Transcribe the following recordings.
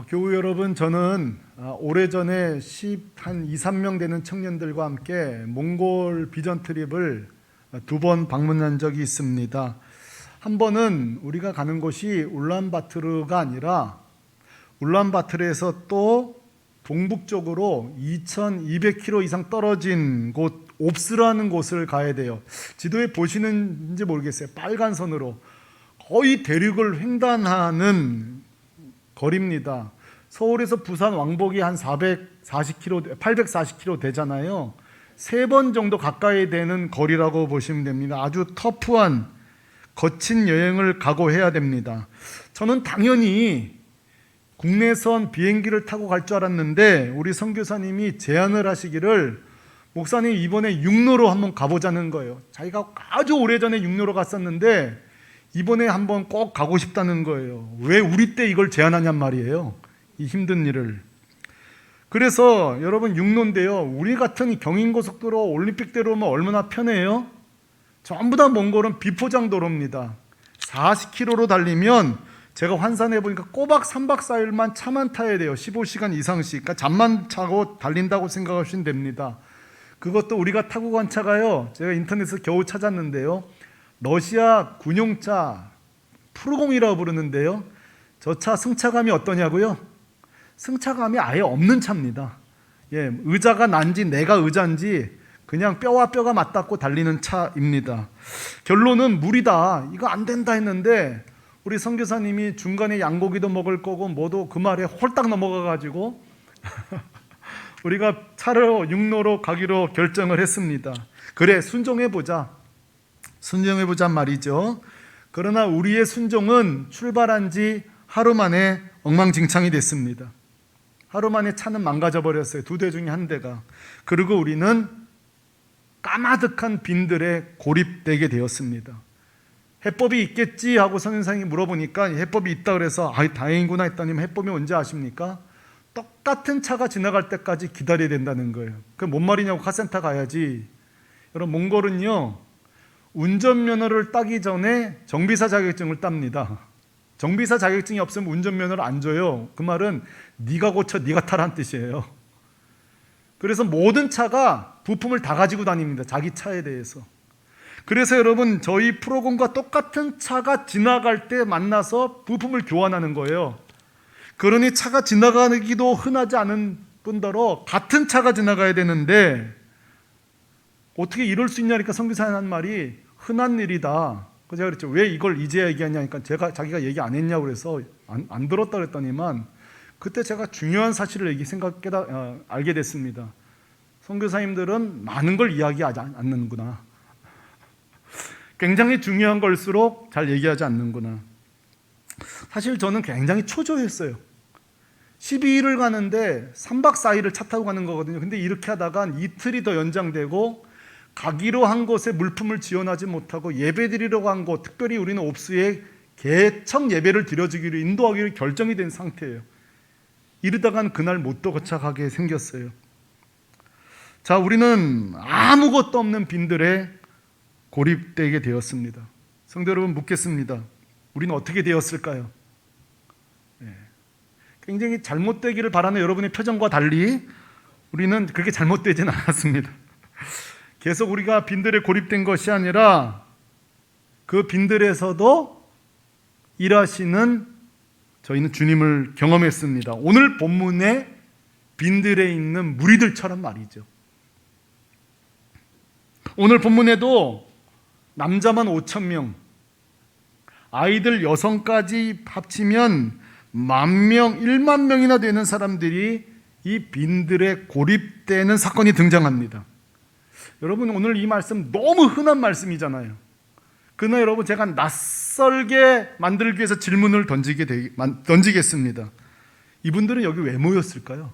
교우 여러분, 저는 오래전에 한 2, 3명 되는 청년들과 함께 몽골 비전 트립을 2번 방문한 적이 있습니다. 한 번은 우리가 가는 곳이 울란바토르가 아니라 울란바토르에서 또 동북쪽으로 2200km 이상 떨어진 곳 옵스라는 곳을 가야 돼요. 지도에 보시는지 모르겠어요. 빨간 선으로 거의 대륙을 횡단하는 거리입니다. 서울에서 부산 왕복이 한 840km 되잖아요. 3번 정도 가까이 되는 거리라고 보시면 됩니다. 아주 터프한 거친 여행을 각오해야 됩니다. 저는 당연히 국내선 비행기를 타고 갈 줄 알았는데 우리 선교사님이 제안을 하시기를 목사님 이번에 육로로 한번 가보자는 거예요. 자기가 아주 오래전에 육로로 갔었는데 이번에 한번 꼭 가고 싶다는 거예요. 왜 우리 때 이걸 제안하냔 말이에요. 이 힘든 일을. 그래서 여러분 육로인데요, 우리 같은 경인고속도로 올림픽대로 오면 얼마나 편해요? 전부 다 몽골은 비포장도로입니다. 40km로 달리면 제가 환산해 보니까 꼬박 3박 4일만 차만 타야 돼요. 15시간 이상씩. 그러니까 잠만 자고 달린다고 생각하시면 됩니다. 그것도 우리가 타고 간 차가요, 제가 인터넷에서 겨우 찾았는데요, 러시아 군용차 푸르공이라고 부르는데요, 저 차 승차감이 어떠냐고요? 승차감이 아예 없는 차입니다. 의자가 난지 내가 의자인지 그냥 뼈와 뼈가 맞닿고 달리는 차입니다. 결론은 물이다, 이거 안 된다 했는데 우리 선교사님이 중간에 양고기도 먹을 거고 뭐도 그 말에 홀딱 넘어가 가지고 우리가 차로 육로로 가기로 결정을 했습니다. 그래, 순종해보자 말이죠. 그러나 우리의 순종은 출발한 지 하루 만에 엉망진창이 됐습니다. 하루 만에 차는 망가져 버렸어요. 2대 중에 한 대가. 그리고 우리는 까마득한 빈들에 고립되게 되었습니다. 해법이 있겠지 하고 선생님이 물어보니까 해법이 있다 그래서 다행이구나 했더니 해법이 뭔지 아십니까? 똑같은 차가 지나갈 때까지 기다려야 된다는 거예요. 그게 뭔 말이냐고, 카센터 가야지. 여러분, 몽골은요, 운전면허를 따기 전에 정비사 자격증을 땁니다. 정비사 자격증이 없으면 운전면허를 안 줘요. 그 말은 네가 고쳐 네가 타라는 뜻이에요. 그래서 모든 차가 부품을 다 가지고 다닙니다. 자기 차에 대해서. 그래서 여러분, 저희 프로공과 똑같은 차가 지나갈 때 만나서 부품을 교환하는 거예요. 그러니 차가 지나가기도 흔하지 않은 뿐더러 같은 차가 지나가야 되는데 어떻게 이럴 수 있냐니까 선교사님 한 말이 흔한 일이다. 그래서 제가 그랬죠. 왜 이걸 이제야 얘기하냐니까 자기가 얘기 안 했냐고 그래서 안 들었다 그랬더니만 그때 제가 중요한 사실을 알게 됐습니다. 선교사님들은 많은 걸 이야기하지 않는구나. 굉장히 중요한 걸수록 잘 얘기하지 않는구나. 사실 저는 굉장히 초조했어요. 12일을 가는데 3박 4일을 차 타고 가는 거거든요. 근데 이렇게 하다가 이틀이 더 연장되고 가기로 한 곳에 물품을 지원하지 못하고 예배드리려고 한 곳, 특별히 우리는 옵스에 개청 예배를 드려주기로 인도하기로 결정이 된 상태예요. 이러다간 그날 못 도착하게 생겼어요. 자, 우리는 아무것도 없는 빈들에 고립되게 되었습니다. 성도 여러분, 묻겠습니다. 우리는 어떻게 되었을까요? 굉장히 잘못되기를 바라는 여러분의 표정과 달리 우리는 그렇게 잘못되지는 않았습니다. 계속 우리가 빈들에 고립된 것이 아니라 그 빈들에서도 일하시는 저희는 주님을 경험했습니다. 오늘 본문에 빈들에 있는 무리들처럼 말이죠. 오늘 본문에도 남자만 5,000명, 아이들 여성까지 합치면 10,000명, 1만 명이나 되는 사람들이 이 빈들에 고립되는 사건이 등장합니다. 여러분, 오늘 이 말씀 너무 흔한 말씀이잖아요. 그러나 여러분, 제가 낯설게 만들기 위해서 질문을 던지겠습니다. 이분들은 여기 왜 모였을까요?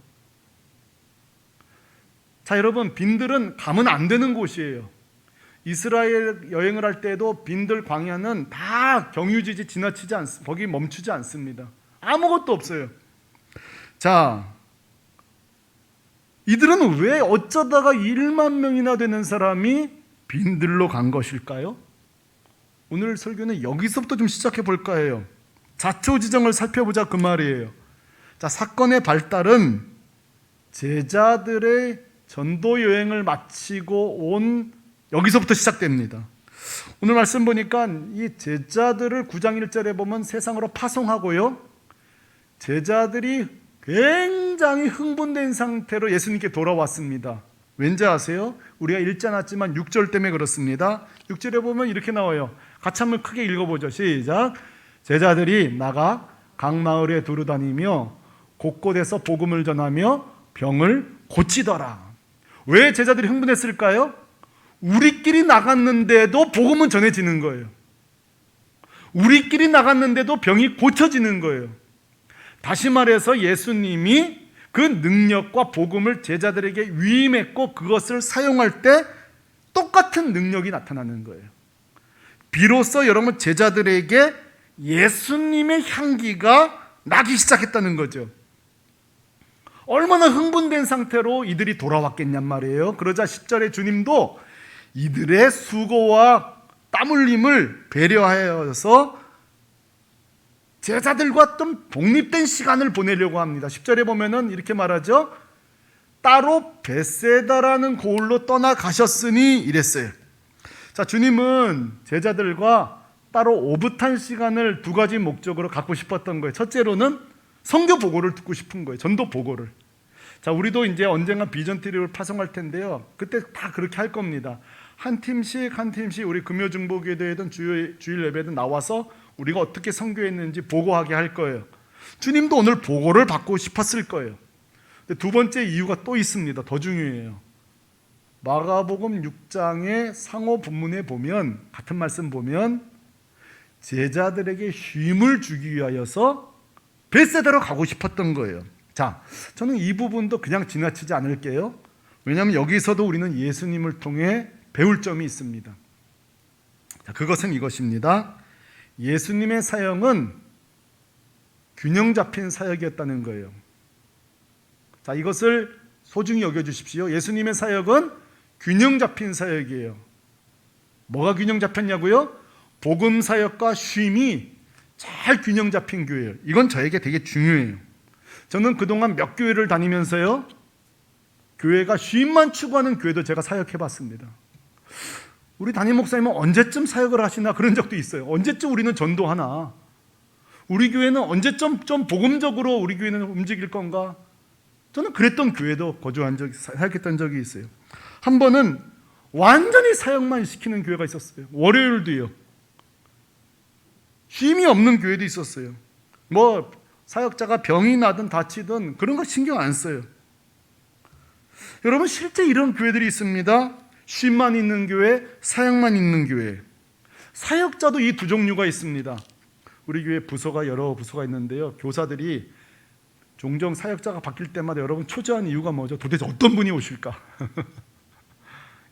자, 여러분, 빈들은 가면 안 되는 곳이에요. 이스라엘 여행을 할 때도 빈들 광야는 다 경유지지 지나치지 않습니다. 거기 멈추지 않습니다. 아무것도 없어요. 자, 이들은 왜 어쩌다가 1만 명이나 되는 사람이 빈들로 간 것일까요? 오늘 설교는 여기서부터 좀 시작해 볼까 해요. 자초지정을 살펴보자 그 말이에요. 자, 사건의 발달은 제자들의 전도 여행을 마치고 온 여기서부터 시작됩니다. 오늘 말씀 보니까 이 제자들을 9장 1절에 보면 세상으로 파송하고요, 제자들이 굉장히 흥분된 상태로 예수님께 돌아왔습니다. 왠지 아세요? 우리가 읽지 않았지만 6절 때문에 그렇습니다. 6절에 보면 이렇게 나와요. 같이 한번 크게 읽어보죠. 시작. 제자들이 나가 각 마을에 두루다니며 곳곳에서 복음을 전하며 병을 고치더라. 왜 제자들이 흥분했을까요? 우리끼리 나갔는데도 복음은 전해지는 거예요. 우리끼리 나갔는데도 병이 고쳐지는 거예요. 다시 말해서 예수님이 그 능력과 복음을 제자들에게 위임했고 그것을 사용할 때 똑같은 능력이 나타나는 거예요. 비로소 여러분 제자들에게 예수님의 향기가 나기 시작했다는 거죠. 얼마나 흥분된 상태로 이들이 돌아왔겠냔 말이에요. 그러자 10절에 주님도 이들의 수고와 땀 흘림을 배려하여서 제자들과 좀 독립된 시간을 보내려고 합니다. 10절에 보면은 이렇게 말하죠. 따로 벳세다라는 고을로 떠나가셨으니 이랬어요. 자, 주님은 제자들과 따로 오붓한 시간을 두 가지 목적으로 갖고 싶었던 거예요. 첫째로는 선교 보고를 듣고 싶은 거예요. 전도 보고를. 자, 우리도 이제 언젠가 비전 트립을 파송할 텐데요. 그때 다 그렇게 할 겁니다. 한 팀씩 우리 금요중보기도회든 주일 예배든 나와서 우리가 어떻게 선교했는지 보고하게 할 거예요. 주님도 오늘 보고를 받고 싶었을 거예요. 근데 두 번째 이유가 또 있습니다. 더 중요해요. 마가복음 6장의 상호 본문에 보면, 같은 말씀 보면 제자들에게 쉼을 주기 위하여서 벳세다로 가고 싶었던 거예요. 자, 저는 이 부분도 그냥 지나치지 않을게요. 왜냐하면 여기서도 우리는 예수님을 통해 배울 점이 있습니다. 자, 그것은 이것입니다. 예수님의 사역은 균형 잡힌 사역이었다는 거예요. 자, 이것을 소중히 여겨주십시오. 예수님의 사역은 균형 잡힌 사역이에요. 뭐가 균형 잡혔냐고요? 복음 사역과 쉼이 잘 균형 잡힌 교회예요. 이건 저에게 되게 중요해요. 저는 그동안 몇 교회를 다니면서요, 교회가 쉼만 추구하는 교회도 제가 사역해봤습니다. 우리 담임 목사님은 언제쯤 사역을 하시나 그런 적도 있어요. 언제쯤 우리는 전도하나? 우리 교회는 언제쯤 좀 복음적으로 우리 교회는 움직일 건가? 저는 그랬던 교회도 사역했던 적이 있어요. 한 번은 완전히 사역만 시키는 교회가 있었어요. 월요일도요. 쉼이 없는 교회도 있었어요. 뭐 사역자가 병이 나든 다치든 그런 거 신경 안 써요. 여러분, 실제 이런 교회들이 있습니다. 쉼만 있는 교회, 사역만 있는 교회. 사역자도 이 두 종류가 있습니다. 우리 교회 부서가 여러 부서가 있는데요, 교사들이 종종 사역자가 바뀔 때마다 여러분 초조한 이유가 뭐죠? 도대체 어떤 분이 오실까?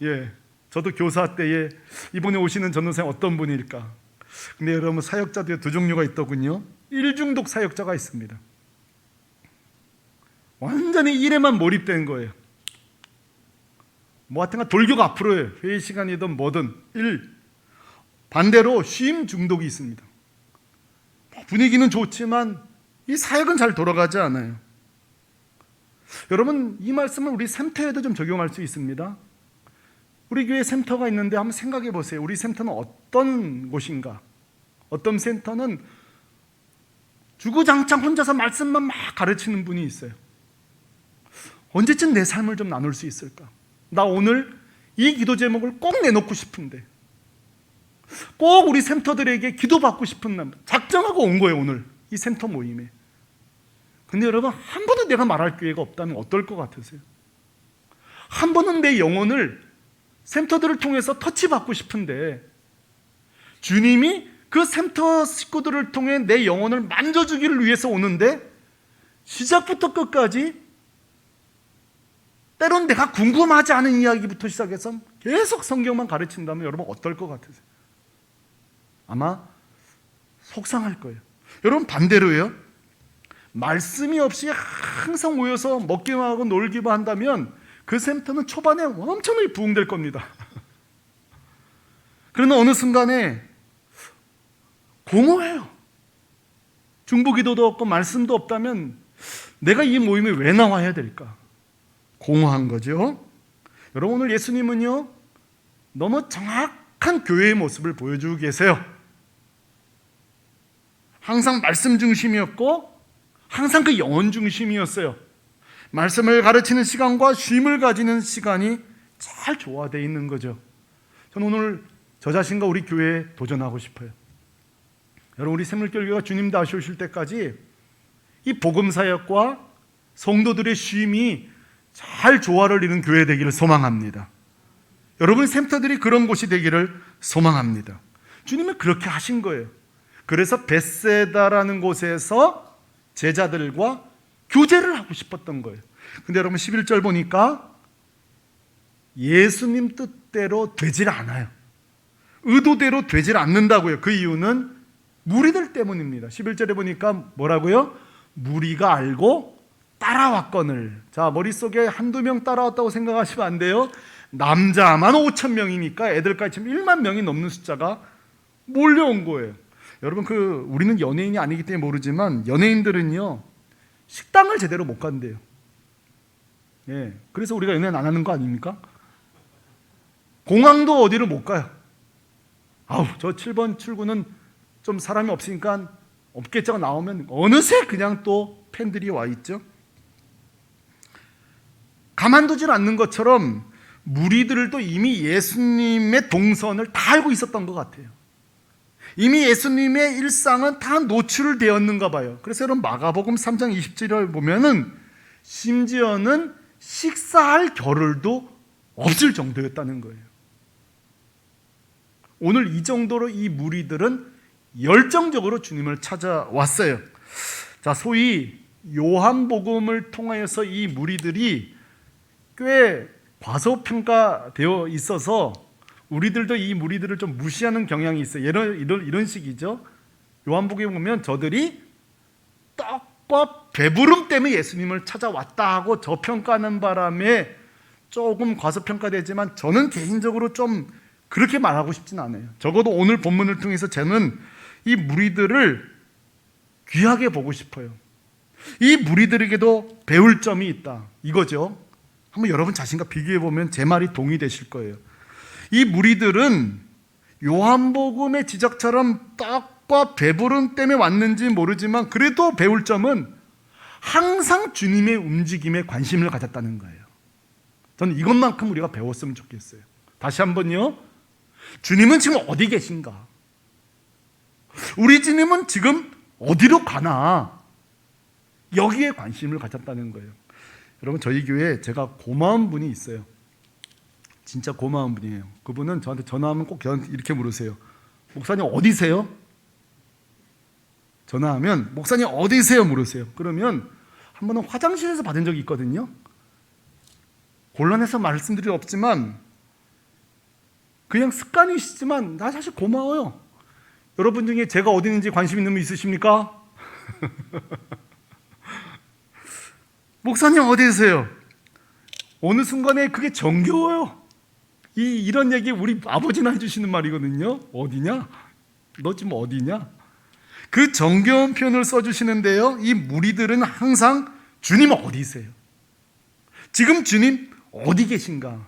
예, 저도 교사 때에 이번에 오시는 전도사님 어떤 분일까? 근데 여러분, 사역자도 두 종류가 있더군요. 일중독 사역자가 있습니다. 완전히 일에만 몰입된 거예요. 뭐 하여튼간 돌격 앞으로예요. 회의 시간이든 뭐든 일. 반대로 쉼 중독이 있습니다. 분위기는 좋지만 이 사역은 잘 돌아가지 않아요. 여러분, 이 말씀은 우리 샘터에도 좀 적용할 수 있습니다. 우리 교회 샘터가 있는데 한번 생각해 보세요. 우리 샘터는 어떤 곳인가? 어떤 센터는 주구장창 혼자서 말씀만 막 가르치는 분이 있어요. 언제쯤 내 삶을 좀 나눌 수 있을까? 나 오늘 이 기도 제목을 꼭 내놓고 싶은데, 꼭 우리 샘터들에게 기도받고 싶은 날 작정하고 온 거예요. 오늘 이 샘터 모임에. 근데 여러분, 한 번은 내가 말할 기회가 없다면 어떨 것 같으세요? 한 번은 내 영혼을 샘터들을 통해서 터치받고 싶은데 주님이 그 샘터 식구들을 통해 내 영혼을 만져주기를 위해서 오는데 시작부터 끝까지 때론 내가 궁금하지 않은 이야기부터 시작해서 계속 성경만 가르친다면 여러분 어떨 것 같으세요? 아마 속상할 거예요. 여러분, 반대로요, 말씀이 없이 항상 모여서 먹기만 하고 놀기만 한다면 그 센터는 초반에 엄청나게 부흥될 겁니다. 그러나 어느 순간에 공허해요. 중보기도도 없고 말씀도 없다면 내가 이 모임에 왜 나와야 될까? 공허한 거죠. 여러분, 오늘 예수님은요, 너무 정확한 교회의 모습을 보여주고 계세요. 항상 말씀 중심이었고 항상 그 영혼 중심이었어요. 말씀을 가르치는 시간과 쉼을 가지는 시간이 잘 조화되어 있는 거죠. 저는 오늘 저 자신과 우리 교회에 도전하고 싶어요. 여러분, 우리 샘물교회가 주님 다시 오실 때까지 이 복음사역과 성도들의 쉼이 잘 조화를 이루는 교회 되기를 소망합니다. 여러분 센터들이 그런 곳이 되기를 소망합니다. 주님은 그렇게 하신 거예요. 그래서 벳세다라는 곳에서 제자들과 교제를 하고 싶었던 거예요. 근데 여러분 11절 보니까 예수님 뜻대로 되질 않아요. 의도대로 되질 않는다고요. 그 이유는 무리들 때문입니다. 11절에 보니까 뭐라고요? 무리가 알고 따라왔거늘. 자, 머릿속에 한두 명 따라왔다고 생각하시면 안 돼요. 남자만 5,000명이니까 애들까지 지금 1만 명이 넘는 숫자가 몰려온 거예요. 여러분, 우리는 연예인이 아니기 때문에 모르지만 연예인들은요, 식당을 제대로 못 간대요. 예, 그래서 우리가 연예인 안 하는 거 아닙니까? 공항도 어디를 못 가요. 아우, 저 7번 출구는 좀 사람이 없으니까 없겠자가 나오면 어느새 그냥 또 팬들이 와 있죠. 가만두질 않는 것처럼 무리들도 이미 예수님의 동선을 다 알고 있었던 것 같아요. 이미 예수님의 일상은 다 노출되었는가 봐요. 그래서 여러분 마가복음 3장 27절 보면은 심지어는 식사할 겨를도 없을 정도였다는 거예요. 오늘 이 정도로 이 무리들은 열정적으로 주님을 찾아왔어요. 자, 소위 요한복음을 통하여서 이 무리들이 꽤 과소평가되어 있어서 우리들도 이 무리들을 좀 무시하는 경향이 있어요. 이런 식이죠. 요한복음에 보면 저들이 떡과 배부름 때문에 예수님을 찾아왔다 하고 저평가하는 바람에 조금 과소평가되지만 저는 개인적으로 좀 그렇게 말하고 싶진 않아요. 적어도 오늘 본문을 통해서 저는 이 무리들을 귀하게 보고 싶어요. 이 무리들에게도 배울 점이 있다, 이거죠. 한번 여러분 자신과 비교해 보면 제 말이 동의되실 거예요. 이 무리들은 요한복음의 지적처럼 떡과 배부름 때문에 왔는지 모르지만 그래도 배울 점은 항상 주님의 움직임에 관심을 가졌다는 거예요. 저는 이것만큼 우리가 배웠으면 좋겠어요. 다시 한번요. 주님은 지금 어디 계신가? 우리 주님은 지금 어디로 가나? 여기에 관심을 가졌다는 거예요. 여러분, 저희 교회에 제가 고마운 분이 있어요. 진짜 고마운 분이에요. 그분은 저한테 전화하면 꼭 이렇게 물으세요. 목사님 어디세요? 전화하면 목사님 어디세요? 물으세요. 그러면 한 번은 화장실에서 받은 적이 있거든요. 곤란해서 말씀드릴 수 없지만 그냥 습관이시지만 나 사실 고마워요. 여러분 중에 제가 어디 있는지 관심 있는 분 있으십니까? 목사님 어디 계세요? 어느 순간에 그게 정겨워요. 이런 얘기 우리 아버지나 해주시는 말이거든요. 어디냐? 너 지금 어디냐? 그 정겨운 표현을 써주시는데요, 이 무리들은 항상 주님 어디세요? 지금 주님 어디 계신가?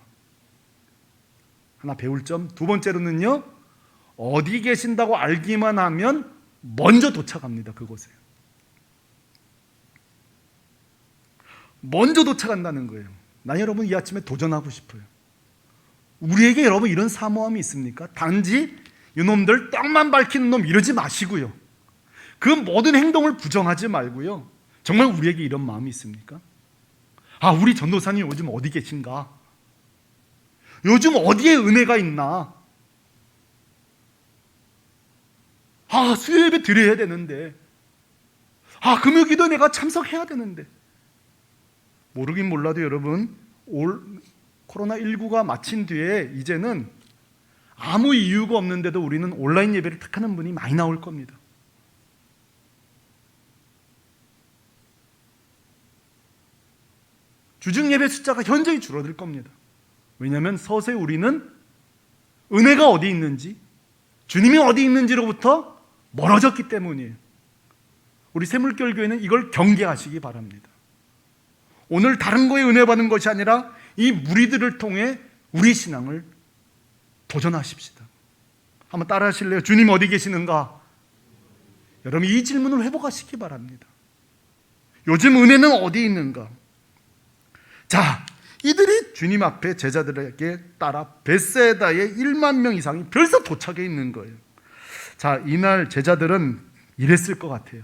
하나 배울 점. 두 번째로는요, 어디 계신다고 알기만 하면 먼저 도착합니다. 그곳에 먼저 도착한다는 거예요. 나 여러분 이 아침에 도전하고 싶어요. 우리에게 여러분 이런 사모함이 있습니까? 단지 이놈들 떡만 밝히는 놈 이러지 마시고요, 그 모든 행동을 부정하지 말고요, 정말 우리에게 이런 마음이 있습니까? 아, 우리 전도사님 요즘 어디 계신가? 요즘 어디에 은혜가 있나? 아, 수요예배 드려야 되는데, 아, 금요기도 내가 참석해야 되는데. 모르긴 몰라도 여러분, 코로나19가 마친 뒤에 이제는 아무 이유가 없는데도 우리는 온라인 예배를 택하는 분이 많이 나올 겁니다. 주중 예배 숫자가 현저히 줄어들 겁니다. 왜냐하면 서서히 우리는 은혜가 어디 있는지, 주님이 어디 있는지로부터 멀어졌기 때문이에요. 우리 샘물교회는 이걸 경계하시기 바랍니다. 오늘 다른 거에 은혜 받는 것이 아니라 이 무리들을 통해 우리 신앙을 도전하십시다. 한번 따라 하실래요? 주님 어디 계시는가? 여러분 이 질문을 회복하시기 바랍니다. 요즘 은혜는 어디 있는가? 자, 이들이 주님 앞에 제자들에게 따라 벳세다에 1만 명 이상이 벌써 도착해 있는 거예요. 자, 이날 제자들은 이랬을 것 같아요.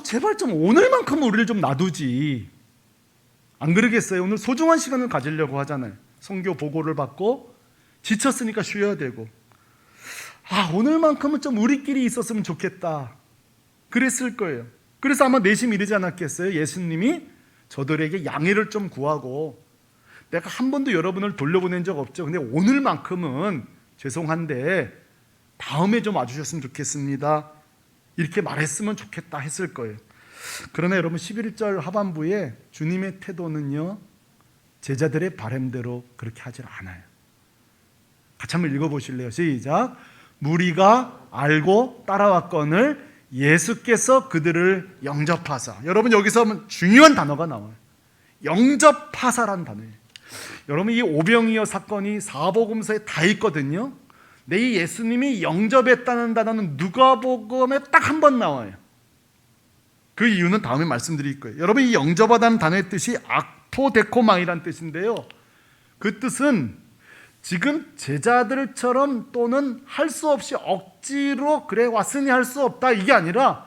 제발 좀 오늘만큼 우리를 좀 놔두지. 안 그러겠어요? 오늘 소중한 시간을 가지려고 하잖아요. 선교 보고를 받고 지쳤으니까 쉬어야 되고. 오늘만큼은 좀 우리끼리 있었으면 좋겠다. 그랬을 거예요. 그래서 아마 내심 이러지 않았겠어요? 예수님이 저들에게 양해를 좀 구하고, 내가 한 번도 여러분을 돌려보낸 적 없죠. 근데 오늘만큼은 죄송한데 다음에 좀 와주셨으면 좋겠습니다. 이렇게 말했으면 좋겠다 했을 거예요. 그러나 여러분 11절 하반부에 주님의 태도는요, 제자들의 바람대로 그렇게 하질 않아요. 같이 한번 읽어보실래요? 시작. 무리가 알고 따라왔거늘 예수께서 그들을 영접하사. 여러분 여기서 중요한 단어가 나와요. 영접하사라는 단어예요. 여러분 이 오병이어 사건이 사복음서에 다 있거든요. 근데 이 예수님이 영접했다는 단어는 누가복음에 딱 한 번 나와요. 그 이유는 다음에 말씀드릴 거예요. 여러분 이 영접하다는 단어의 뜻이 악포데코마이라는 뜻인데요. 그 뜻은 지금 제자들처럼 또는 할 수 없이 억지로 그래 왔으니 할 수 없다 이게 아니라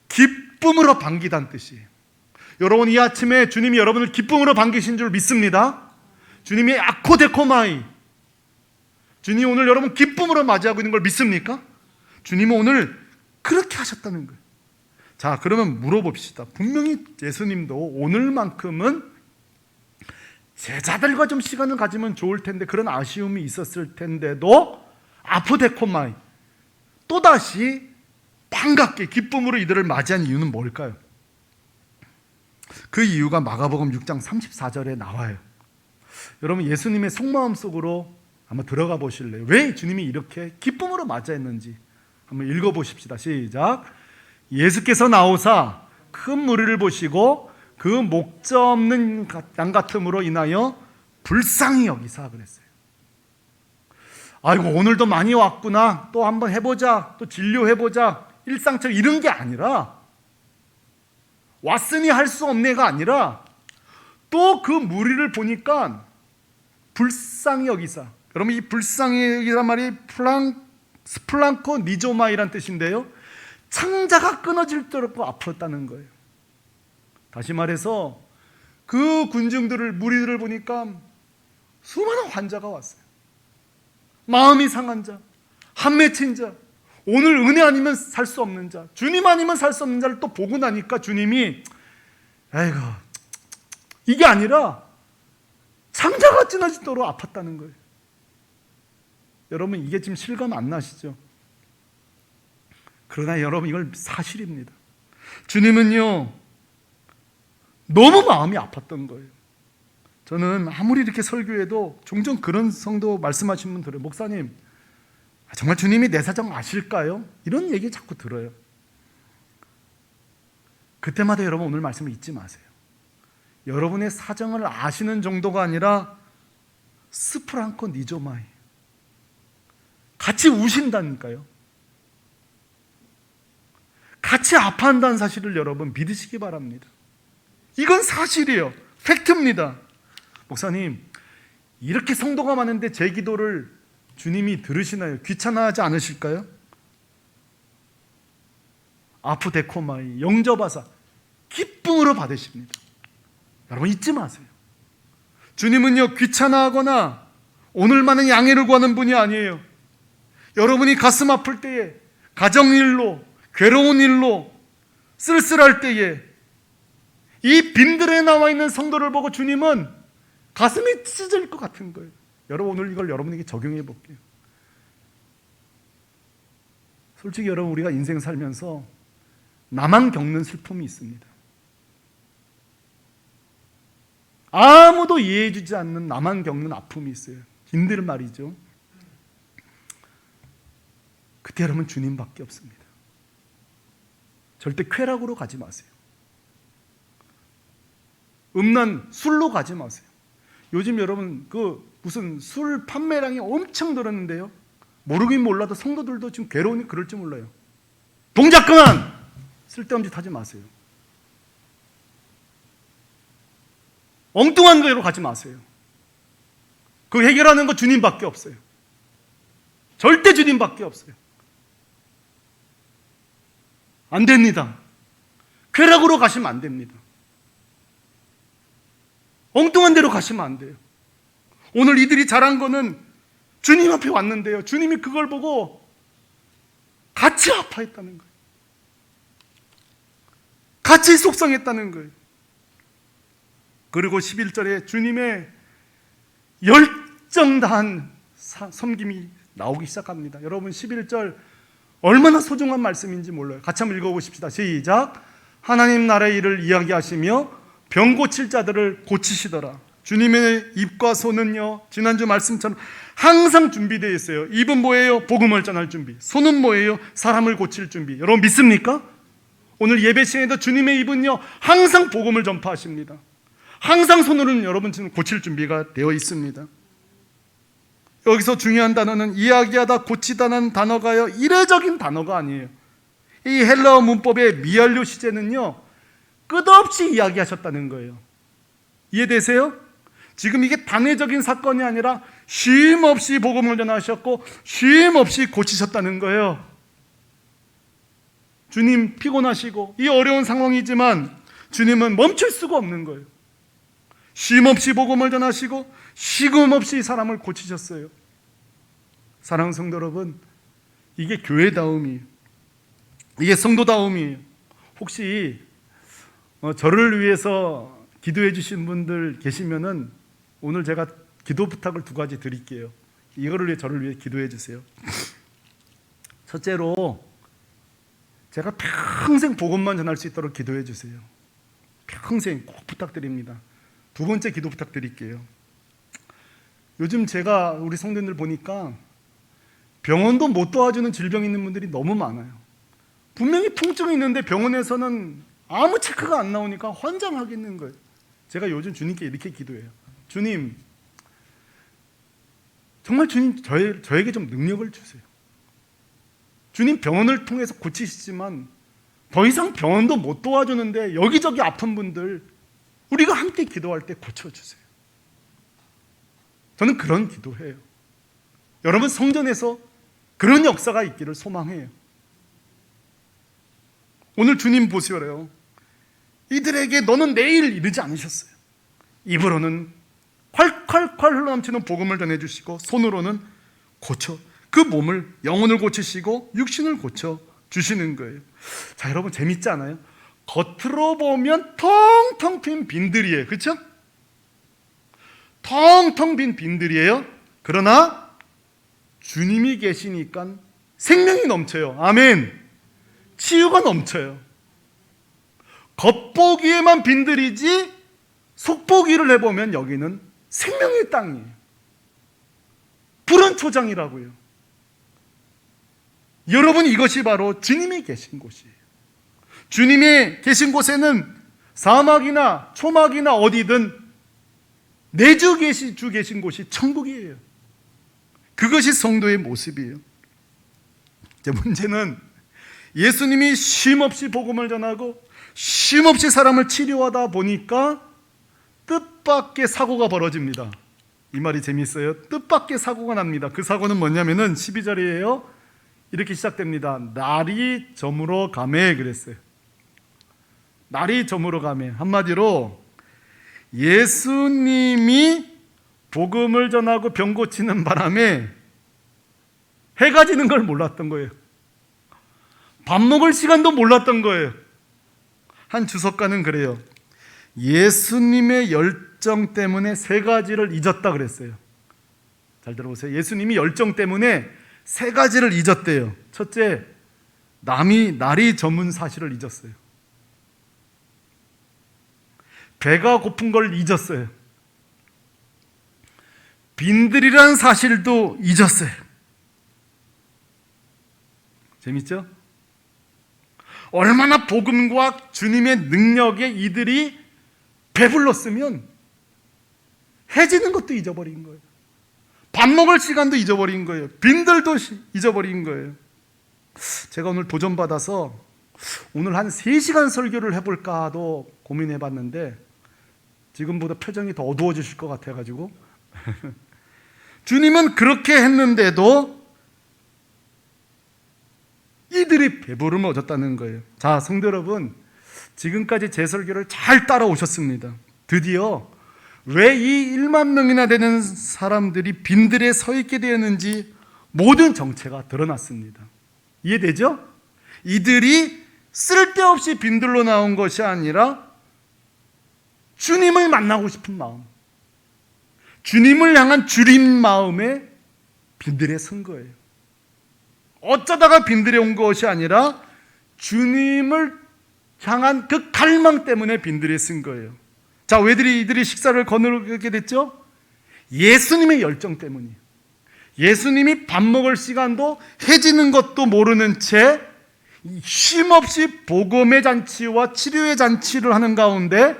기쁨으로 반기다는 뜻이에요. 여러분 이 아침에 주님이 여러분을 기쁨으로 반기신 줄 믿습니다. 주님이 아코데코마이, 주님이 오늘 여러분 기쁨으로 맞이하고 있는 걸 믿습니까? 주님은 오늘 그렇게 하셨다는 거예요. 자, 그러면 물어봅시다. 분명히 예수님도 오늘만큼은 제자들과 좀 시간을 가지면 좋을 텐데 그런 아쉬움이 있었을 텐데도 아포데코마이, 또다시 반갑게 기쁨으로 이들을 맞이한 이유는 뭘까요? 그 이유가 마가복음 6장 34절에 나와요. 여러분 예수님의 속마음 속으로 한번 들어가 보실래요? 왜 주님이 이렇게 기쁨으로 맞이했는지 한번 읽어보십시다. 시작. 예수께서 나오사 큰 무리를 보시고 그 목자 없는 양 같음으로 인하여 불쌍히 여기사 그랬어요. 아이고 오늘도 많이 왔구나, 또 한번 해보자, 또 진료해보자, 일상처럼 이런 게 아니라, 왔으니 할 수 없네가 아니라 또 그 무리를 보니까 불쌍히 여기사. 여러분 이 불쌍히 여기란 말이 스플랑코 니조마이란 뜻인데요, 창자가 끊어질 듯 아팠다는 거예요. 다시 말해서 그 군중들을, 무리들을 보니까 수많은 환자가 왔어요. 마음이 상한 자, 한 맺힌 자, 오늘 은혜 아니면 살 수 없는 자, 주님 아니면 살 수 없는 자를 또 보고 나니까 주님이 아이고 이게 아니라 창자가 끊어지도록 아팠다는 거예요. 여러분 이게 지금 실감 안 나시죠? 그러나 여러분 이걸 사실입니다. 주님은요 너무 마음이 아팠던 거예요. 저는 아무리 이렇게 설교해도 종종 그런 성도 말씀하시는 분 들어요. 목사님 정말 주님이 내 사정 아실까요? 이런 얘기 자꾸 들어요. 그때마다 여러분 오늘 말씀을 잊지 마세요. 여러분의 사정을 아시는 정도가 아니라 스프랑코 니조마이, 같이 우신다니까요. 같이 아파한다는 사실을 여러분 믿으시기 바랍니다. 이건 사실이에요. 팩트입니다. 목사님 이렇게 성도가 많은데 제 기도를 주님이 들으시나요? 귀찮아하지 않으실까요? 아프데코마이, 영접하사 기쁨으로 받으십니다. 여러분 잊지 마세요. 주님은요 귀찮아하거나 오늘만은 양해를 구하는 분이 아니에요. 여러분이 가슴 아플 때에, 가정일로, 괴로운 일로, 쓸쓸할 때에 이 빈들에 나와 있는 성도를 보고 주님은 가슴이 찢어질 것 같은 거예요. 여러분 오늘 이걸 여러분에게 적용해 볼게요. 솔직히 여러분 우리가 인생 살면서 나만 겪는 슬픔이 있습니다. 아무도 이해해 주지 않는 나만 겪는 아픔이 있어요. 빈들 말이죠. 그때 여러분 주님밖에 없습니다. 절대 쾌락으로 가지 마세요. 음란 술로 가지 마세요. 요즘 여러분 무슨 술 판매량이 엄청 늘었는데요. 모르긴 몰라도 성도들도 지금 괴로우니 그럴지 몰라요. 동작 그만! 쓸데없는 짓 하지 마세요. 엉뚱한 데로 가지 마세요. 그 해결하는 거 주님밖에 없어요. 절대 주님밖에 없어요. 안 됩니다. 쾌락으로 가시면 안 됩니다. 엉뚱한 데로 가시면 안 돼요. 오늘 이들이 잘한 거는 주님 앞에 왔는데요. 주님이 그걸 보고 같이 아파했다는 거예요. 같이 속상했다는 거예요. 그리고 11절에 주님의 열정 다한 섬김이 나오기 시작합니다. 여러분 11절 얼마나 소중한 말씀인지 몰라요. 같이 한번 읽어보십시다. 시작. 하나님 나라의 일을 이야기하시며 병 고칠 자들을 고치시더라. 주님의 입과 손은요, 지난주 말씀처럼 항상 준비되어 있어요. 입은 뭐예요? 복음을 전할 준비. 손은 뭐예요? 사람을 고칠 준비. 여러분 믿습니까? 오늘 예배 시간에도 주님의 입은요 항상 복음을 전파하십니다. 항상 손으로는 여러분 지금 고칠 준비가 되어 있습니다. 여기서 중요한 단어는 이야기하다 고치다는 단어가요 이례적인 단어가 아니에요. 이 헬라어 문법의 미완료 시제는요 끝없이 이야기하셨다는 거예요. 이해되세요? 지금 이게 단회적인 사건이 아니라 쉼 없이 복음을 전하셨고 쉼 없이 고치셨다는 거예요. 주님 피곤하시고 이 어려운 상황이지만 주님은 멈출 수가 없는 거예요. 쉼 없이 복음을 전하시고 쉼 없이 사람을 고치셨어요. 사랑하는 성도 여러분, 이게 교회다움이에요. 이게 성도다움이에요. 혹시 저를 위해서 기도해 주신 분들 계시면은 오늘 제가 기도 부탁을 2가지 드릴게요. 이거를 위해 저를 위해 기도해 주세요. 첫째로 제가 평생 복음만 전할 수 있도록 기도해 주세요. 평생 꼭 부탁드립니다. 2번째 기도 부탁드릴게요. 요즘 제가 우리 성도님들 보니까 병원도 못 도와주는 질병 있는 분들이 너무 많아요. 분명히 통증이 있는데 병원에서는 아무 체크가 안 나오니까 환장하겠는 거예요. 제가 요즘 주님께 이렇게 기도해요. 주님, 정말 주님 저에게 좀 능력을 주세요. 주님 병원을 통해서 고치시지만 더 이상 병원도 못 도와주는데 여기저기 아픈 분들 우리가 함께 기도할 때 고쳐주세요. 저는 그런 기도해요. 여러분 성전에서 그런 역사가 있기를 소망해요. 오늘 주님 보시오래요. 이들에게 너는 내일 이르지 않으셨어요. 입으로는 콸콸콸 흘러넘치는 복음을 전해주시고 손으로는 고쳐 그 몸을 영혼을 고치시고 육신을 고쳐 주시는 거예요. 자, 여러분 재밌지 않아요? 겉으로 보면 텅텅 빈 빈들이에요. 그렇죠? 텅텅 빈 빈들이에요. 그러나 주님이 계시니까 생명이 넘쳐요. 아멘. 치유가 넘쳐요. 겉보기에만 빈들이지 속보기를 해보면 여기는 생명의 땅이에요. 푸른 초장이라고요. 여러분 이것이 바로 주님이 계신 곳이에요. 주님이 계신 곳에는 사막이나 초막이나 어디든 내주 주 계신 곳이 천국이에요. 그것이 성도의 모습이에요. 이제 문제는 예수님이 쉼없이 복음을 전하고 쉼없이 사람을 치료하다 보니까 뜻밖의 사고가 벌어집니다. 이 말이 재미있어요. 뜻밖의 사고가 납니다. 그 사고는 뭐냐면은 12절이에요. 이렇게 시작됩니다. 날이 저물어 가매 그랬어요. 날이 저물어 가매. 한마디로 예수님이 복음을 전하고 병 고치는 바람에 해가 지는 걸 몰랐던 거예요. 밥 먹을 시간도 몰랐던 거예요. 한 주석가는 그래요. 예수님의 열정 때문에 3가지를 잊었다 그랬어요. 잘 들어보세요. 예수님이 열정 때문에 3가지를 잊었대요. 첫째, 날이 저문 사실을 잊었어요. 배가 고픈 걸 잊었어요. 빈들이라는 사실도 잊었어요. 재밌죠? 얼마나 복음과 주님의 능력에 이들이 배불렀으면 해지는 것도 잊어버린 거예요. 밥 먹을 시간도 잊어버린 거예요. 빈들도 잊어버린 거예요. 제가 오늘 도전받아서 오늘 한 3시간 설교를 해볼까도 고민해봤는데 지금보다 표정이 더 어두워지실 것 같아가지고 주님은 그렇게 했는데도 이들이 배부름을 얻었다는 거예요. 자, 성도 여러분, 지금까지 제 설교를 잘 따라오셨습니다. 드디어 왜 이 1만 명이나 되는 사람들이 빈들에 서 있게 되었는지 모든 정체가 드러났습니다. 이해되죠? 이들이 쓸데없이 빈들로 나온 것이 아니라 주님을 만나고 싶은 마음, 주님을 향한 주림 마음에 빈들에 선 거예요. 어쩌다가 빈들에 온 것이 아니라 주님을 향한 그 갈망 때문에 빈들에 쓴 거예요. 자, 왜 이들이 식사를 거느리게 됐죠? 예수님의 열정 때문이에요. 예수님이 밥 먹을 시간도 해지는 것도 모르는 채 쉼없이 복음의 잔치와 치료의 잔치를 하는 가운데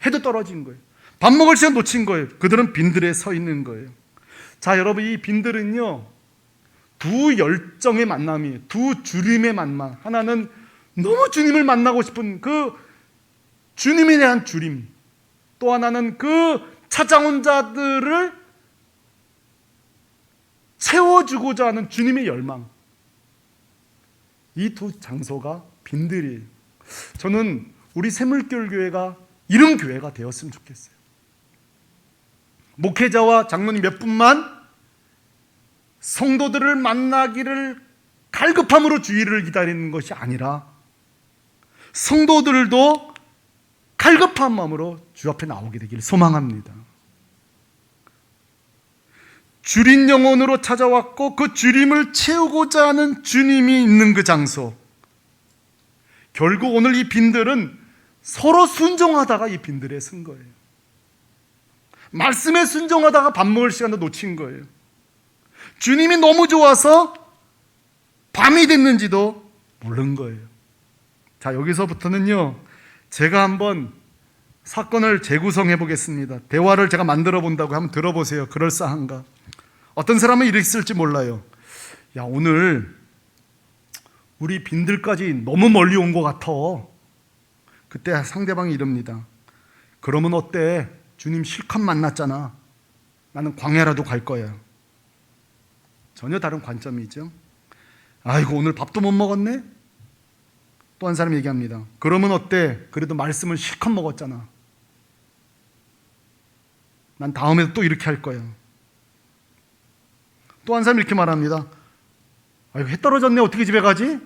해도 떨어진 거예요. 밥 먹을 시간 놓친 거예요. 그들은 빈들에 서 있는 거예요. 자, 여러분, 이 빈들은요, 두 열정의 만남이에요. 두 주림의 만남. 하나는 너무 주님을 만나고 싶은 그 주님에 대한 주림, 또 하나는 그 찾아온 자들을 채워주고자 하는 주님의 열망. 이 두 장소가 빈들이에요. 저는 우리 샘물교회가 이런 교회가 되었으면 좋겠어요. 목회자와 장로님 몇 분만 성도들을 만나기를 갈급함으로 주의를 기다리는 것이 아니라 성도들도 갈급한 마음으로 주 앞에 나오게 되기를 소망합니다. 주린 영혼으로 찾아왔고 그 주림을 채우고자 하는 주님이 있는 그 장소. 결국 오늘 이 빈들은 서로 순종하다가 이 빈들에 쓴 거예요. 말씀에 순종하다가 밥 먹을 시간도 놓친 거예요. 주님이 너무 좋아서 밤이 됐는지도 모른 거예요. 자, 여기서부터는요, 제가 한번 사건을 재구성해 보겠습니다. 대화를 제가 만들어 본다고 한번 들어보세요. 그럴싸한가? 어떤 사람은 이렇게 쓸지 몰라요. 야, 오늘 우리 빈들까지 너무 멀리 온 것 같아. 그때 상대방이 이럽니다. 그러면 어때? 주님 실컷 만났잖아. 나는 광야라도 갈 거야. 전혀 다른 관점이죠. 아이고, 오늘 밥도 못 먹었네? 또 한 사람이 얘기합니다. 그러면 어때? 그래도 말씀을 실컷 먹었잖아. 난 다음에도 또 이렇게 할 거야. 또 한 사람이 이렇게 말합니다. 아이고, 해 떨어졌네. 어떻게 집에 가지?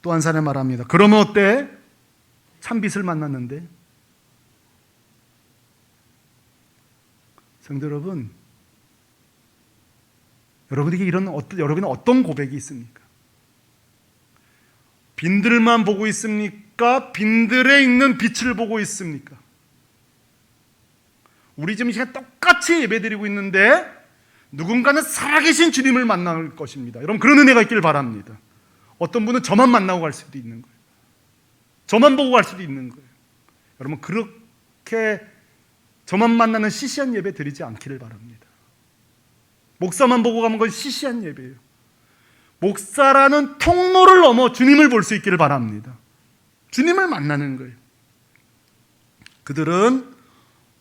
또 한 사람이 말합니다. 그러면 어때? 참빗을 만났는데. 성도 여러분, 여러분에게 여러분은 어떤 고백이 있습니까? 빈들만 보고 있습니까? 빈들에 있는 빛을 보고 있습니까? 우리 지금 이 시간 똑같이 예배드리고 있는데 누군가는 살아계신 주님을 만날 것입니다. 여러분, 그런 은혜가 있기를 바랍니다. 어떤 분은 저만 만나고 갈 수도 있는 거예요. 저만 보고 갈 수도 있는 거예요. 여러분, 그렇게 저만 만나는 시시한 예배 드리지 않기를 바랍니다. 목사만 보고 가면 그건 시시한 예배예요. 목사라는 통로를 넘어 주님을 볼 수 있기를 바랍니다. 주님을 만나는 거예요. 그들은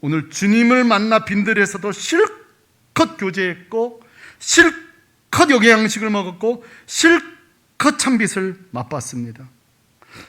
오늘 주님을 만나 빈들에서도 실컷 교제했고 실컷 영양식을 먹었고 실컷 참빗을 맛봤습니다.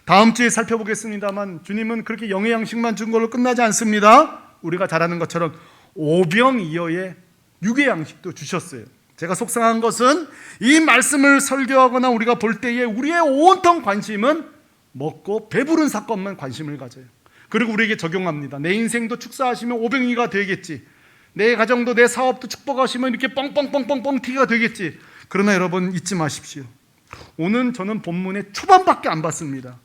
다음 주에 살펴보겠습니다만 주님은 그렇게 영양식만 준 걸로 끝나지 않습니다. 우리가 잘 아는 것처럼 오병이어의 육외양식도 주셨어요. 제가 속상한 것은 이 말씀을 설교하거나 우리가 볼 때에 우리의 온통 관심은 먹고 배부른 사건만 관심을 가져요. 그리고 우리에게 적용합니다. 내 인생도 축사하시면 오병이가 되겠지. 내 가정도 내 사업도 축복하시면 이렇게 뻥뻥뻥뻥뻥 튀기가 되겠지. 그러나 여러분, 잊지 마십시오. 오늘 저는 본문의 초반밖에 안 봤습니다.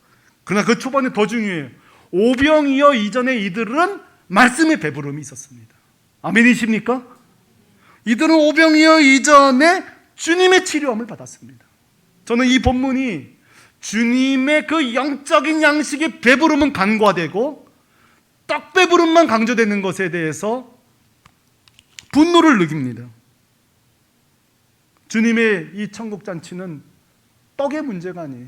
그러나 그 초반이 더 중요해요. 오병이어 이전에 이들은 말씀의 배부름이 있었습니다. 아멘이십니까? 이들은 오병이어 이전에 주님의 치료함을 받았습니다. 저는 이 본문이 주님의 그 영적인 양식의 배부름은 간과되고 떡배부름만 강조되는 것에 대해서 분노를 느낍니다. 주님의 이 천국잔치는 떡의 문제가 아니에요.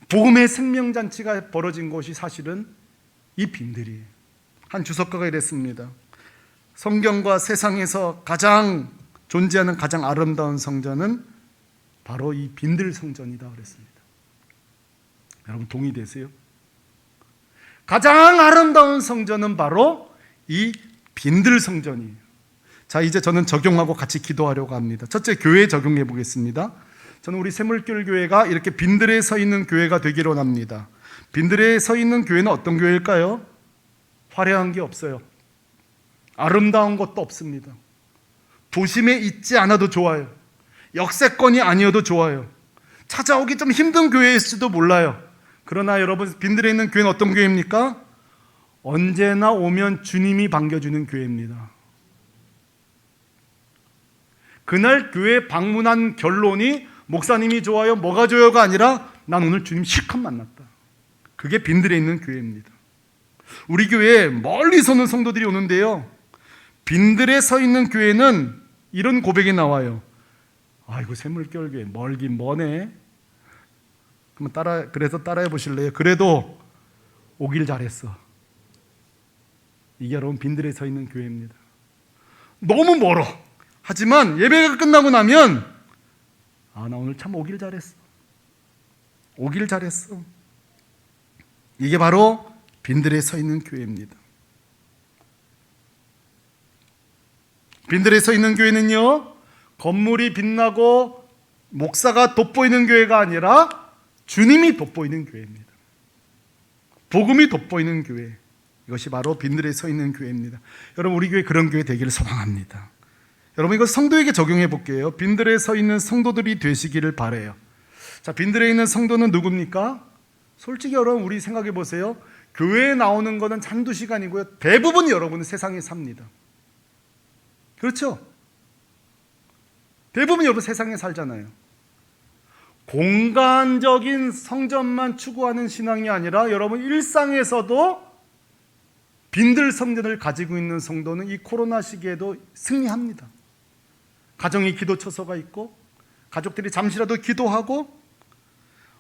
복음의 생명잔치가 벌어진 곳이 사실은 이 빈들이에요. 한 주석가가 이랬습니다. 성경과 세상에서 가장 존재하는 가장 아름다운 성전은 바로 이 빈들 성전이다 그랬습니다. 여러분 동의되세요? 가장 아름다운 성전은 바로 이 빈들 성전이에요. 자, 이제 저는 적용하고 같이 기도하려고 합니다. 첫째, 교회 적용해 보겠습니다. 저는 우리 샘물교회 교회가 이렇게 빈들에 서 있는 교회가 되기를 원합니다. 빈들에 서 있는 교회는 어떤 교회일까요? 화려한 게 없어요. 아름다운 것도 없습니다. 도심에 있지 않아도 좋아요. 역세권이 아니어도 좋아요. 찾아오기 좀 힘든 교회일지도 몰라요. 그러나 여러분, 빈들에 있는 교회는 어떤 교회입니까? 언제나 오면 주님이 반겨주는 교회입니다. 그날 교회 방문한 결론이 목사님이 좋아요, 뭐가 좋아요가 아니라 난 오늘 주님 실컷 만났다. 그게 빈들에 있는 교회입니다. 우리 교회에 멀리서는 성도들이 오는데요, 빈들에 서 있는 교회는 이런 고백이 나와요. 아이고, 샘물교회 멀긴 머네. 그래서 따라해 보실래요? 그래도 오길 잘했어. 이게 여러분 빈들에 서 있는 교회입니다. 너무 멀어. 하지만 예배가 끝나고 나면 나 오늘 참 오길 잘했어. 오길 잘했어. 이게 바로 빈들에 서 있는 교회입니다. 빈들에 서 있는 교회는요, 건물이 빛나고 목사가 돋보이는 교회가 아니라 주님이 돋보이는 교회입니다. 복음이 돋보이는 교회. 이것이 바로 빈들에 서 있는 교회입니다. 여러분, 우리 교회 그런 교회 되기를 소망합니다. 여러분, 이거 성도에게 적용해 볼게요. 빈들에 서 있는 성도들이 되시기를 바라요. 자, 빈들에 있는 성도는 누굽니까? 솔직히 여러분, 우리 생각해 보세요. 교회에 나오는 것은 한두 시간이고요, 대부분 여러분은 세상에 삽니다. 그렇죠? 대부분 여러분 세상에 살잖아요. 공간적인 성전만 추구하는 신앙이 아니라 여러분 일상에서도 빈들 성전을 가지고 있는 성도는 이 코로나 시기에도 승리합니다. 가정에 기도처소가 있고 가족들이 잠시라도 기도하고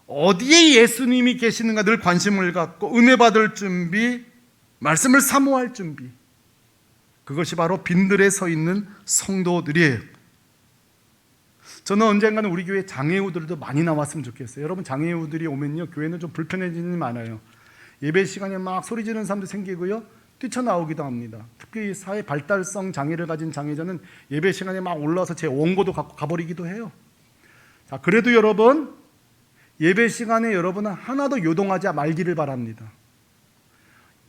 어디에 예수님이 계시는가 늘 관심을 갖고 은혜 받을 준비, 말씀을 사모할 준비, 그것이 바로 빈들에 서 있는 성도들이에요. 저는 언젠가는 우리 교회 장애우들도 많이 나왔으면 좋겠어요. 여러분, 장애우들이 오면요, 교회는 좀 불편해지는 일이 많아요. 예배 시간에 막 소리 지르는 사람도 생기고요, 뛰쳐나오기도 합니다. 특히 사회 발달성 장애를 가진 장애자는 예배 시간에 막 올라와서 제 원고도 갖고 가버리기도 해요. 자, 그래도 여러분, 예배 시간에 여러분은 하나도 요동하지 말기를 바랍니다.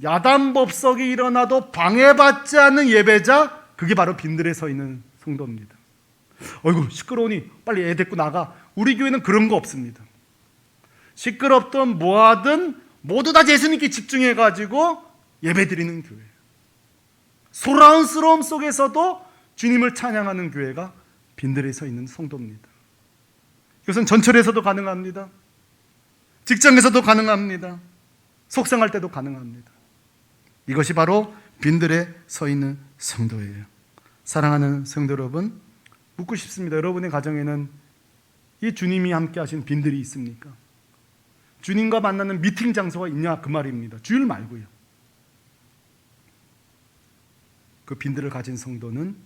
야단법석이 일어나도 방해받지 않는 예배자, 그게 바로 빈들에 서 있는 성도입니다. 어이구, 시끄러우니 빨리 애 데리고 나가. 우리 교회는 그런 거 없습니다. 시끄럽든 뭐하든 모두 다 예수님께 집중해가지고 예배드리는 교회. 소란스러움 속에서도 주님을 찬양하는 교회가 빈들에 서 있는 성도입니다. 이것은 전철에서도 가능합니다. 직장에서도 가능합니다. 속상할 때도 가능합니다. 이것이 바로 빈들에 서 있는 성도예요. 사랑하는 성도 여러분, 묻고 싶습니다. 여러분의 가정에는 이 주님이 함께 하신 빈들이 있습니까? 주님과 만나는 미팅 장소가 있냐, 그 말입니다. 주일 말고요. 그 빈들을 가진 성도는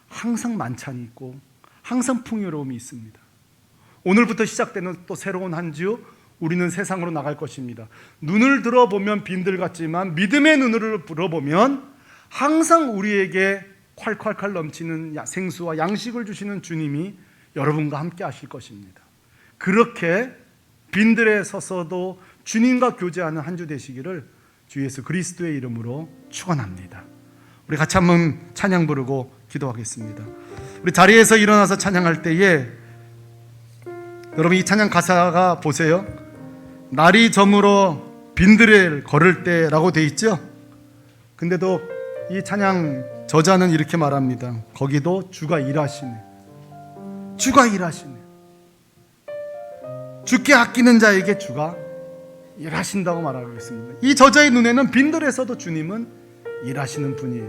항상 만찬이 있고 항상 풍요로움이 있습니다. 오늘부터 시작되는 또 새로운 한 주, 우리는 세상으로 나갈 것입니다. 눈을 들어보면 빈들 같지만 믿음의 눈으로 들어보면 항상 우리에게 콸콸콸 넘치는 생수와 양식을 주시는 주님이 여러분과 함께 하실 것입니다. 그렇게 빈들에 서서도 주님과 교제하는 한 주 되시기를 주 예수 그리스도의 이름으로 축원합니다. 우리 같이 한번 찬양 부르고 기도하겠습니다. 우리 자리에서 일어나서 찬양할 때에 여러분, 이 찬양 가사가 보세요. 날이 저물어 빈들을 걸을 때라고 돼 있죠. 근데도 이 찬양 저자는 이렇게 말합니다. 거기도 주가 일하시네. 주가 일하시네. 주께 아끼는 자에게 주가 일하신다고 말하고 있습니다. 이 저자의 눈에는 빈들에서도 주님은 일하시는 분이에요.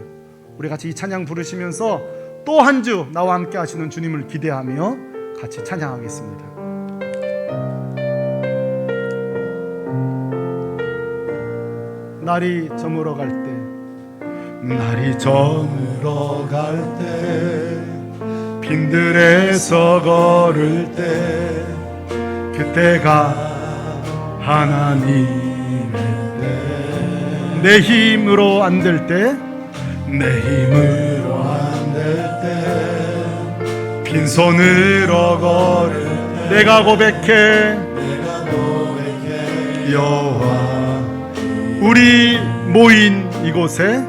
우리 같이 이 찬양 부르시면서 또 한 주 나와 함께 하시는 주님을 기대하며 같이 찬양하겠습니다. 날이 저물어 갈 때, 날이 저물어 갈 때, 빈들에서 걸을 때, 그때가 하나님의 때. 내 힘으로 안 될 때, 내 힘으로 안 될 때, 빈손으로 걸을 때, 내가 고백해 여호와. 우리 모인 이곳에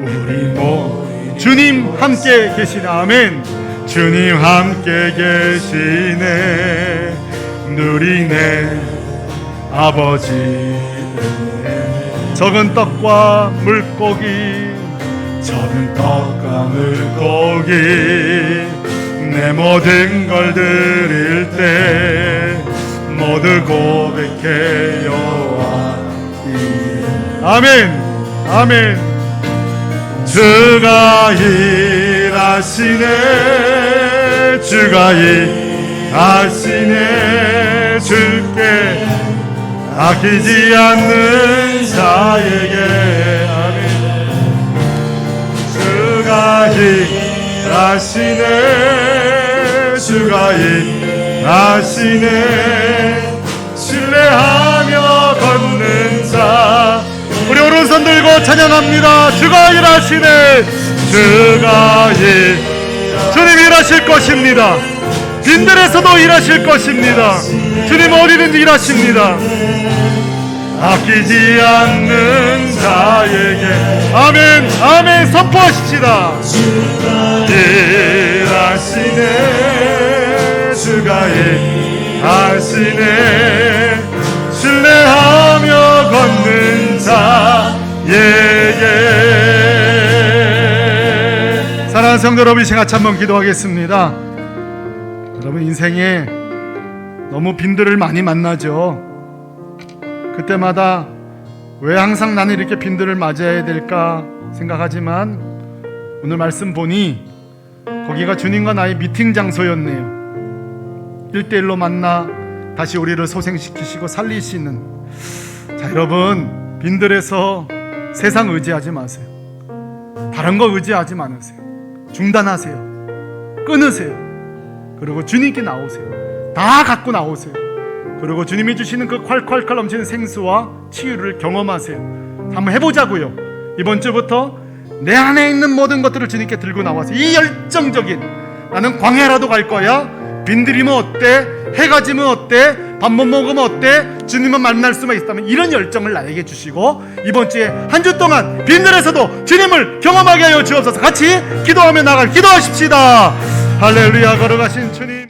우리 주님 함께 계시네. 아멘. 주님 함께 계시네. 누리네 아버지 은혜. 적은 떡과 물고기, 적은 떡과 물고기, 내 모든 걸 드릴 때 모두 고백해 여호와. 아멘. 아멘. 주가 일하시네. 주가 일하시네. 주께 아끼지 않는 자에게. 아멘. 주가 일하시네. 주가 일하시네. 신뢰하며 걷는 자. 우리 오른손 들고 찬양합니다. 주가 일하시네. 주가 주님 일하실 것입니다. 빈들에서도 일하실 것입니다. 주님 어디든지 일하십니다. 아끼지 않는 자에게. 아멘. 아멘. 선포하십시다. 일하시네. 주가 일하시네. 신뢰하며 걷는 자에게. 사랑하는 성도 여러분, 이 시간 같이 한번 기도하겠습니다. 여러분, 인생에 너무 빈들을 많이 만나죠. 그때마다 왜 항상 나는 이렇게 빈들을 맞아야 될까 생각하지만, 오늘 말씀 보니 거기가 주님과 나의 미팅 장소였네요. 1대1로 만나 다시 우리를 소생시키시고 살리시는. 자, 여러분, 빈들에서 세상 의지하지 마세요. 다른 거 의지하지 마세요. 중단하세요. 끊으세요. 그리고 주님께 나오세요. 다 갖고 나오세요. 그리고 주님이 주시는 그 콸콸콸 넘치는 생수와 치유를 경험하세요. 한번 해보자고요. 이번 주부터 내 안에 있는 모든 것들을 주님께 들고 나와서 이 열정적인, 나는 광야라도 갈 거야, 빈들이면 어때, 해가 지면 어때, 밥 못 먹으면 어때, 주님만 만날 수만 있다면, 이런 열정을 나에게 주시고 이번 주에 한 주 동안 빈들에서도 주님을 경험하게 하여 주옵소서. 같이 기도하며 나갈, 기도하십시다. 할렐루야. 걸어가신 주님.